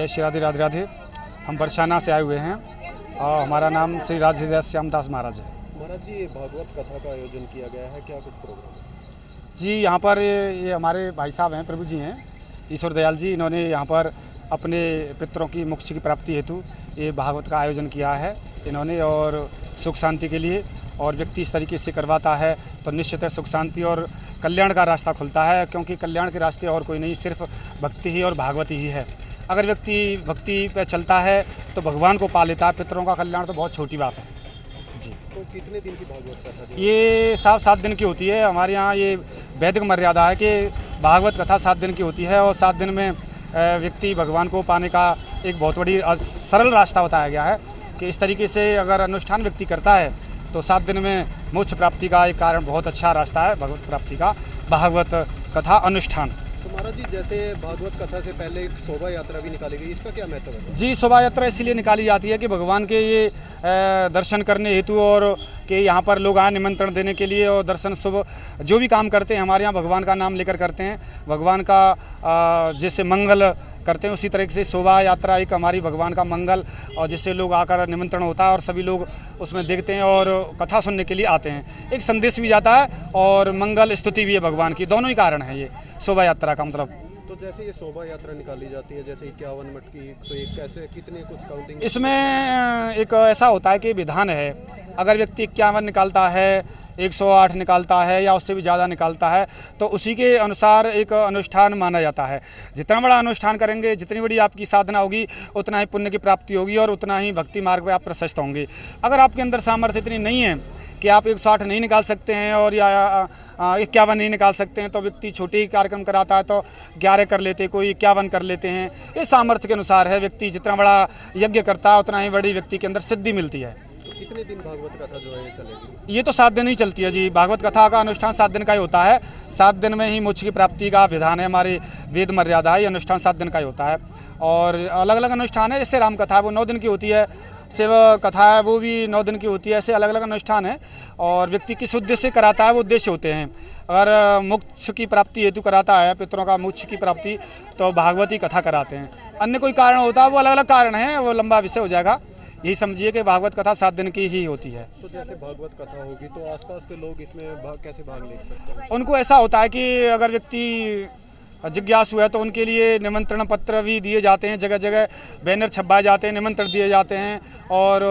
जय श्री राधे राधे राधे। हम बरसाना से आए हुए हैं और हमारा नाम श्री राधे श्यामदास महाराज है। महाराज जी, भागवत कथा का आयोजन किया गया है, क्या कुछ प्रोग्राम है? जी, यहाँ पर ये हमारे भाई साहब हैं, प्रभु जी हैं, ईश्वर दयाल जी। इन्होंने यहाँ पर अपने पितरों की मोक्ष की प्राप्ति हेतु ये भागवत का आयोजन किया है इन्होंने, और सुख शांति के लिए। और व्यक्ति इस तरीके से करवाता है तो निश्चित है सुख शांति और कल्याण का रास्ता खुलता है, क्योंकि कल्याण के रास्ते और कोई नहीं, सिर्फ भक्ति ही और भागवत ही है। अगर व्यक्ति भक्ति पे चलता है तो भगवान को पा लेता है। पितरों का कल्याण तो बहुत छोटी बात है जी। तो कितने दिन की भागवत कथा? ये 7 दिन की होती है। हमारे यहाँ ये वैदिक मर्यादा है कि भागवत कथा 7 दिन की होती है, और 7 दिन में व्यक्ति भगवान को पाने का एक बहुत बड़ी सरल रास्ता बताया गया है कि इस तरीके से अगर अनुष्ठान व्यक्ति करता है तो 7 दिन में मोक्ष प्राप्ति का एक कारण बहुत अच्छा रास्ता है भगवत प्राप्ति का, भागवत कथा अनुष्ठान। तो महाराज जी, जैसे भागवत कथा से पहले एक शोभा यात्रा भी निकाली गई, इसका क्या महत्व है? जी, शोभा यात्रा इसलिए निकाली जाती है कि भगवान के ये दर्शन करने हेतु, और कि यहाँ पर लोग आए निमंत्रण देने के लिए, और दर्शन शुभ जो भी काम करते हैं हमारे यहाँ भगवान का नाम लेकर करते हैं। भगवान का जैसे मंगल करते हैं उसी तरीके से शोभा यात्रा एक हमारी भगवान का मंगल, और जिससे लोग आकर निमंत्रण होता है और सभी लोग उसमें देखते हैं और कथा सुनने के लिए आते हैं। एक संदेश भी जाता है और मंगल स्तुति भी है भगवान की, दोनों ही कारण है ये शोभा यात्रा का मतलब। तो जैसे ये शोभा यात्रा निकाली जाती है, जैसे 51 मठ की, तो एक कैसे कितने कुछ काउंटिंग? इसमें एक ऐसा होता है कि विधान है, अगर व्यक्ति 51 निकालता है, 108 निकालता है या उससे भी ज़्यादा निकालता है तो उसी के अनुसार एक अनुष्ठान माना जाता है। जितना बड़ा अनुष्ठान करेंगे, जितनी बड़ी आपकी साधना होगी, उतना ही पुण्य की प्राप्ति होगी और उतना ही भक्ति मार्ग पर आप प्रशस्त होंगे। अगर आपके अंदर सामर्थ्य इतनी नहीं है कि आप 108 नहीं निकाल सकते हैं और या 51 नहीं निकाल सकते हैं, तो व्यक्ति छोटे ही कार्यक्रम कराता है तो 11 कर लेते, कोई 51 कर लेते हैं। ये सामर्थ्य के अनुसार है। व्यक्ति जितना बड़ा यज्ञ करता है उतना ही बड़ी व्यक्ति के अंदर सिद्धि मिलती है। तो कितने दिन भागवत कथा जो है ये चलेगी? ये तो 7 दिन ही चलती है जी। भागवत कथा का अनुष्ठान 7 दिन का ही होता है। 7 दिन में ही मोक्ष की प्राप्ति का विधान है, हमारी वेद मर्यादा है। ये अनुष्ठान 7 दिन का ही होता है। और अलग अलग अनुष्ठान है, जैसे राम कथा है वो 9 दिन की होती है, शिव कथा है वो भी 9 दिन की होती है। ऐसे अलग अलग अनुष्ठान है और व्यक्ति किस उद्देश्य से कराता है वो उद्देश्य होते हैं। अगर मोक्ष की प्राप्ति हेतु कराता है, पितरों का मोक्ष की प्राप्ति, तो भागवती कथा कराते हैं। अन्य कोई कारण होता है वो अलग अलग कारण है, वो लंबा विषय हो जाएगा। यही समझिए कि भागवत कथा 7 दिन की ही होती है। तो जैसे भागवत कथा होगी तो आसपास के लोग इसमें कैसे भाग ले सकते हैं? उनको ऐसा होता है कि अगर व्यक्ति जिज्ञासु है तो उनके लिए निमंत्रण पत्र भी दिए जाते हैं, जगह जगह बैनर छपवाए जाते हैं, निमंत्रण दिए जाते हैं, और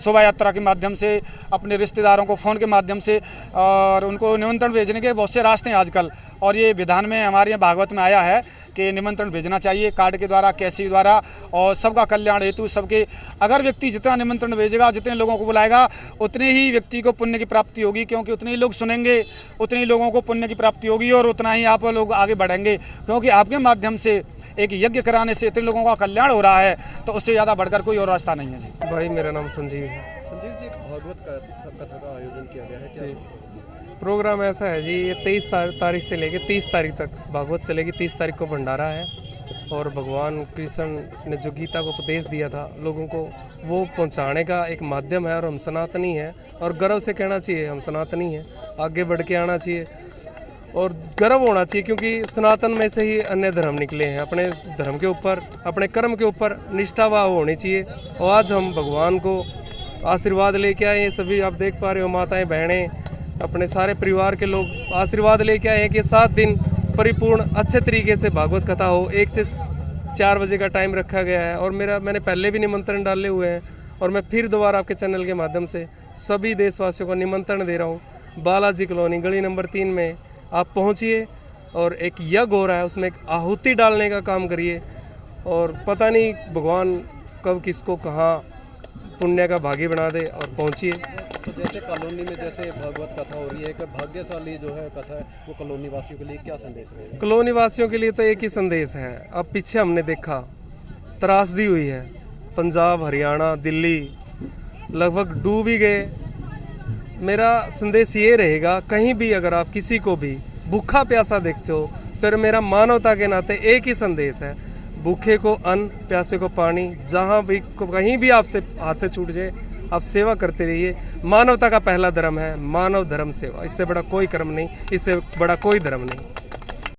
शोभा यात्रा के माध्यम से अपने रिश्तेदारों को फ़ोन के माध्यम से और उनको निमंत्रण भेजने के बहुत से रास्ते हैं आजकल। और ये विधान में हमारे यहाँ भागवत में आया है कि निमंत्रण भेजना चाहिए कार्ड के द्वारा, कैसे द्वारा, और सबका कल्याण हेतु सबके। अगर व्यक्ति जितना निमंत्रण भेजेगा, जितने लोगों को बुलाएगा, उतने ही व्यक्ति को पुण्य की प्राप्ति होगी, क्योंकि उतने ही लोग सुनेंगे, उतने ही लोगों को पुण्य की प्राप्ति होगी और उतना ही आप लोग आगे बढ़ेंगे। क्योंकि आपके माध्यम से एक यज्ञ कराने से इतने लोगों का कल्याण हो रहा है, तो उससे ज़्यादा बढ़कर कोई और रास्ता नहीं है जी। भाई, मेरा नाम संजीव है। संजीव जी, भागवत कथा का आयोजन किया गया है क्या? प्रोग्राम ऐसा है जी, ये 23 तारीख से लेके 30 तारीख तक भागवत चलेगी। 30 तारीख को भंडारा है, और भगवान कृष्ण ने जो गीता को उपदेश दिया था लोगों को, वो पहुंचाने का एक माध्यम है। और हम सनातनी हैं, और गर्व से कहना चाहिए हम सनातनी हैं। आगे बढ़ के आना चाहिए और गर्व होना चाहिए, क्योंकि सनातन में से ही अन्य धर्म निकले हैं। अपने धर्म के ऊपर, अपने कर्म के ऊपर निष्ठा भाव होनी चाहिए। और आज हम भगवान को आशीर्वाद लेके आए हैं। सभी आप देख पा रहे हो, माताएं, बहनें, अपने सारे परिवार के लोग आशीर्वाद लेके आए हैं कि 7 दिन परिपूर्ण अच्छे तरीके से भागवत कथा हो। 1 से 4 बजे का टाइम रखा गया है, और मैंने पहले भी निमंत्रण डाले हुए हैं, और मैं फिर दोबारा आपके चैनल के माध्यम से सभी देशवासियों को निमंत्रण दे रहा हूँ। बालाजी कॉलोनी गली नंबर 3 में आप पहुँचिए, और एक यज्ञ हो रहा है, उसमें एक आहुति डालने का काम करिए। और पता नहीं भगवान कब किसको कहाँ पुण्य का भागी बना दे, और पहुँचिए। तो जैसे कॉलोनी में जैसे भागवत कथा हो रही है, एक भाग्यशाली जो है कथा है, वो कॉलोनी वासियों के लिए क्या संदेश है? कॉलोनी वासियों के लिए तो एक ही संदेश है। अब पीछे हमने देखा त्रासदी हुई है, पंजाब, हरियाणा, दिल्ली लगभग डूब ही गए। मेरा संदेश ये रहेगा, कहीं भी अगर आप किसी को भी भूखा प्यासा देखते हो तो मेरा मानवता के नाते एक ही संदेश है, भूखे को अन्न, प्यासे को पानी। जहाँ भी कहीं भी आपसे हाथ से छूट जाए, आप सेवा करते रहिए। मानवता का पहला धर्म है मानव धर्म सेवा। इससे बड़ा कोई कर्म नहीं, इससे बड़ा कोई धर्म नहीं।